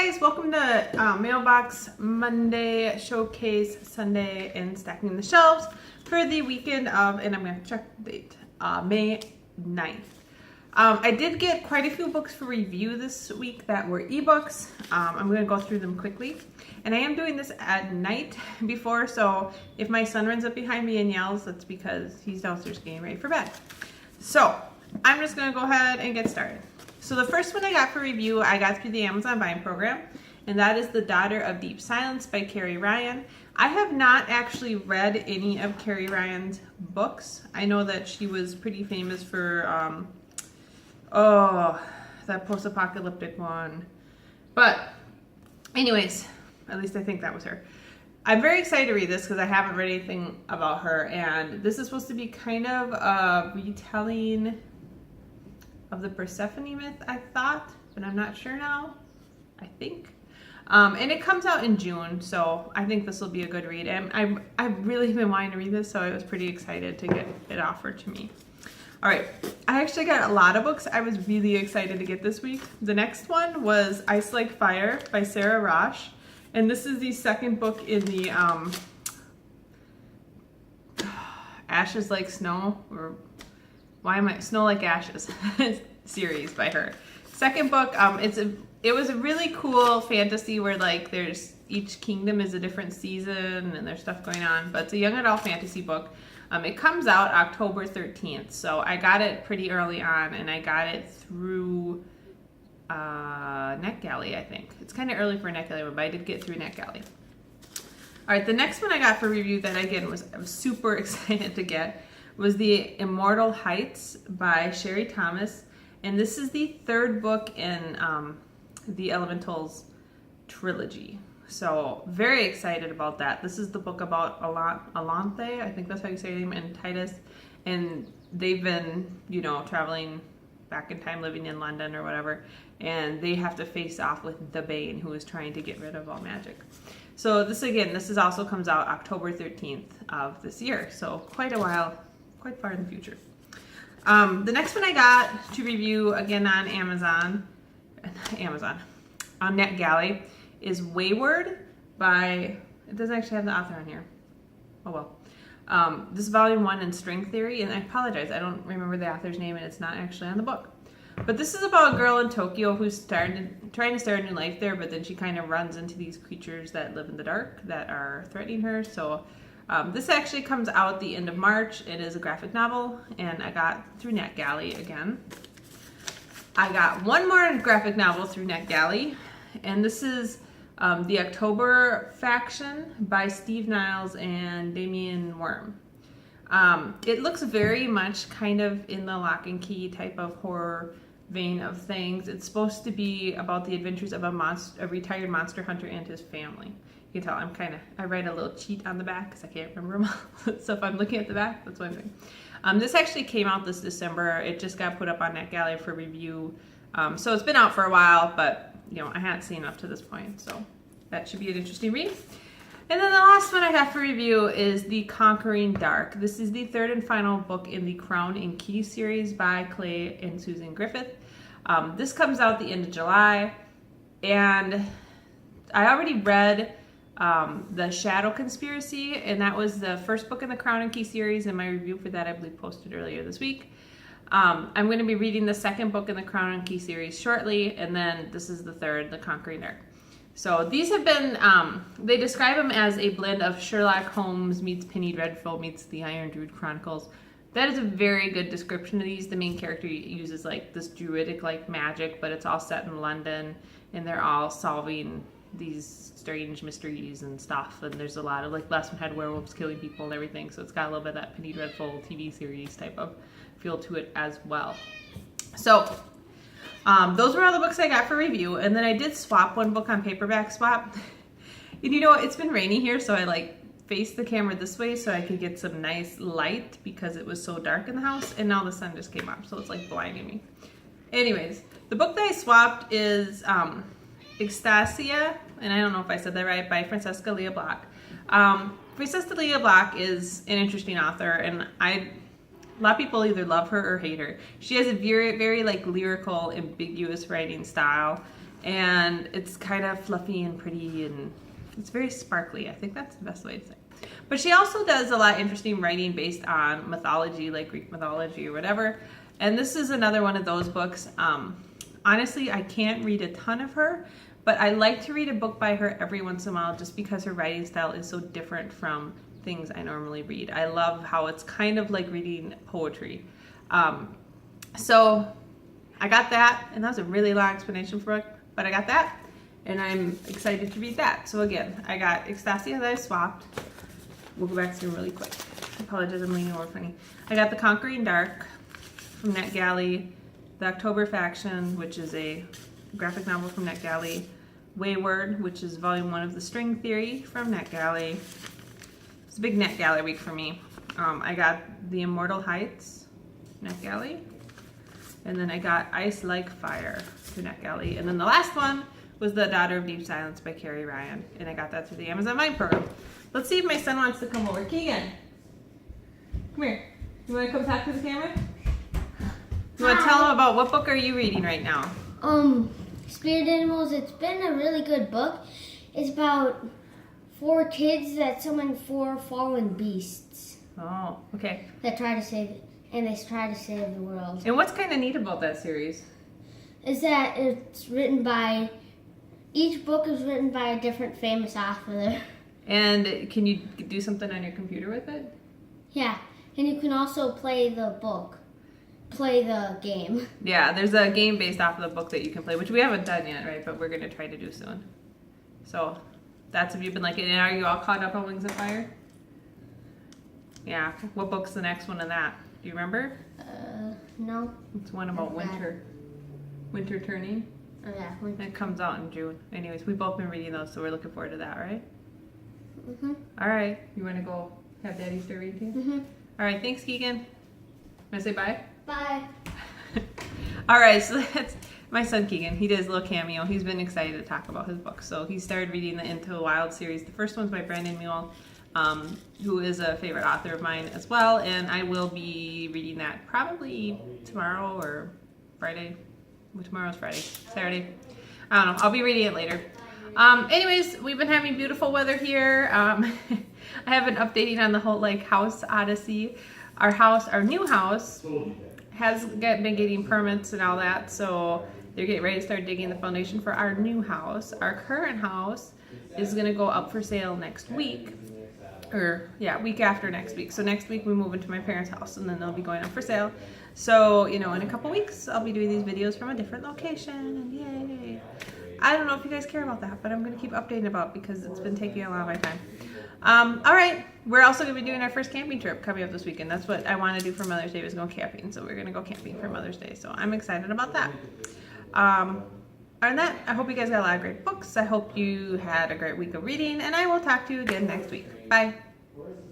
guys, welcome to Mailbox Monday, Showcase Sunday, and Stacking the Shelves for the weekend of, and I'm going to check the date, May 9th. I did get quite a few books for review this week that were ebooks. I'm going to go through them quickly. And I am doing this at night before, so if my son runs up behind me and yells, that's because he's downstairs getting ready for bed. So I'm just going to go ahead and get started. So the first one I got for review, I got through the Amazon buying program, and that is The Daughter of Deep Silence by Carrie Ryan. I have not actually read any of Carrie Ryan's books. I know that she was pretty famous for, that post-apocalyptic one. But anyways, at least I think that was her. I'm very excited to read this because I haven't read anything about her, and this is supposed to be kind of a retelling of the Persephone myth, I thought, but I'm not sure now, I think. And it comes out in June, so I think this will be a good read. And I've really been wanting to read this, so I was pretty excited to get it offered to me. All right, I actually got a lot of books I was really excited to get this week. The next one was Ice Like Fire by Sarah Rosh, and this is the second book in the Ashes Like Snow, or Snow Like Ashes series by her. Second book, it was a really cool fantasy where like there's each kingdom is a different season and there's stuff going on, but it's a young adult fantasy book. It comes out October 13th, so I got it pretty early on, and I got it through NetGalley, I think. It's kind of early for NetGalley, but I did get through NetGalley. All right, the next one I got for review that I was super excited to get was the Immortal Heights by Sherry Thomas, and this is the third book in the Elementals trilogy. So very excited about that. This is the book about Alanthe, I think that's how you say her name, and Titus, and they've been, traveling back in time, living in London or whatever, and they have to face off with the Bane, who is trying to get rid of all magic. So this also comes out October 13th of this year, so quite a while, quite far in the future. The next one I got to review, again on on NetGalley, is Wayward by, it doesn't actually have the author on here. Oh well. This is volume 1 in String Theory, and I apologize, I don't remember the author's name, and it's not actually on the book. But this is about a girl in Tokyo who's trying to start a new life there, but then she kind of runs into these creatures that live in the dark that are threatening her. So this actually comes out the end of March. It is a graphic novel, and I got through NetGalley again. I got one more graphic novel through NetGalley, and this is The October Faction by Steve Niles and Damian Worm. It looks very much kind of in the Lock and Key type of horror vein of things. It's supposed to be about the adventures of a retired monster hunter and his family. You can tell I write a little cheat on the back because I can't remember them all. So if I'm looking at the back, that's what I'm doing. This actually came out this December. It just got put up on NetGalley for review. So it's been out for a while, but I hadn't seen up to this point. So that should be an interesting read. And then the last one I got for review is The Conquering Dark. This is the third and final book in the Crown and Key series by Clay and Susan Griffith. This comes out the end of July, and I already read The Shadow Conspiracy, and that was the first book in the Crown and Key series, and my review for that I believe posted earlier this week. I'm going to be reading the second book in the Crown and Key series shortly, and then this is the third, The Conquering Dark. So these have been, they describe them as a blend of Sherlock Holmes meets Penny Dreadful meets the Iron Druid Chronicles. That is a very good description of these. The main character uses like this druidic-like magic, but it's all set in London, and they're all solving these strange mysteries and stuff. And there's a lot of like last one had werewolves killing people and everything, so it's got a little bit of that Penny Dreadful TV series type of feel to it as well. So those were all the books I got for review, and then I did swap one book on Paperback Swap. And it's been rainy here, so I faced the camera this way so I could get some nice light because it was so dark in the house, and now the sun just came up, so it's blinding me. Anyways, the book that I swapped is Ecstasia, and I don't know if I said that right, by Francesca Leah Block. Francesca Leah Block is an interesting author, and a lot of people either love her or hate her. She has a very, very lyrical, ambiguous writing style, And it's kind of fluffy and pretty, and it's very sparkly. I think that's the best way to say it. But she also does a lot of interesting writing based on mythology, like Greek mythology or whatever. And this is another one of those books. Honestly, I can't read a ton of her, but I like to read a book by her every once in a while just because her writing style is so different from things I normally read. I love how it's kind of like reading poetry. So I got that, and that was a really long explanation for it, but I got that, and I'm excited to read that. So again, I got Ecstasia that I swapped. We'll go back to them really quick. I apologize, I'm leaning over funny. I got The Conquering Dark from NetGalley, The October Faction, which is a graphic novel from NetGalley, Wayward, which is volume 1 of The String Theory from NetGalley. It's a big NetGalley week for me. I got The Immortal Heights, NetGalley. And then I got Ice Like Fire through NetGalley. And then the last one was The Daughter of Deep Silence by Carrie Ryan. And I got that through the Amazon Vine program. Let's see if my son wants to come over. Keegan, come here. You want to come talk to the camera? You want to tell him about what book are you reading right now? Spirit Animals. It's been a really good book. It's about 4 kids that summon 4 fallen beasts. Oh, okay. That try to save it. And they try to save the world. And what's kind of neat about that series? Is that it's written by, each book is written by a different famous author. And can you do something on your computer with it? Yeah, and you can also play the book, play the game. Yeah, there's a game based off of the book that you can play, which we haven't done yet, right? But we're going to try to do soon. So that's if you've been liking it. And are you all caught up on Wings of Fire? Yeah. What book's the next one in that? Do you remember? No. It's one about winter. Winter turning. Oh yeah. It comes out in June. Anyways, we've both been reading those, so we're looking forward to that, right? Mhm. All right. You want to go have Daddy start reading? Mhm. All right. Thanks, Keegan. Want to say bye? Bye. All right. So that's my son, Keegan. He does a little cameo. He's been excited to talk about his book. So he started reading the Into the Wild series. The first one's by Brandon Mule, who is a favorite author of mine as well, and I will be reading that probably tomorrow or Friday. Well, tomorrow's Friday, Saturday. I don't know. I'll be reading it later. Anyways, we've been having beautiful weather here. I have been updating on the whole like house odyssey. Our new house has been getting permits and all that, so they're getting ready to start digging the foundation for our new house. Our current house is going to go up for sale next week. Week after next week. So next week we move into my parents' house, and then they'll be going up for sale. So, in a couple weeks, I'll be doing these videos from a different location, and yay. I don't know if you guys care about that, but I'm going to keep updating about it because it's been taking a lot of my time. All right, we're also going to be doing our first camping trip coming up this weekend. That's what I want to do for Mother's Day, is go camping. So we're going to go camping for Mother's Day. So I'm excited about that. Other than that, I hope you guys got a lot of great books. I hope you had a great week of reading, and I will talk to you again next week. Bye.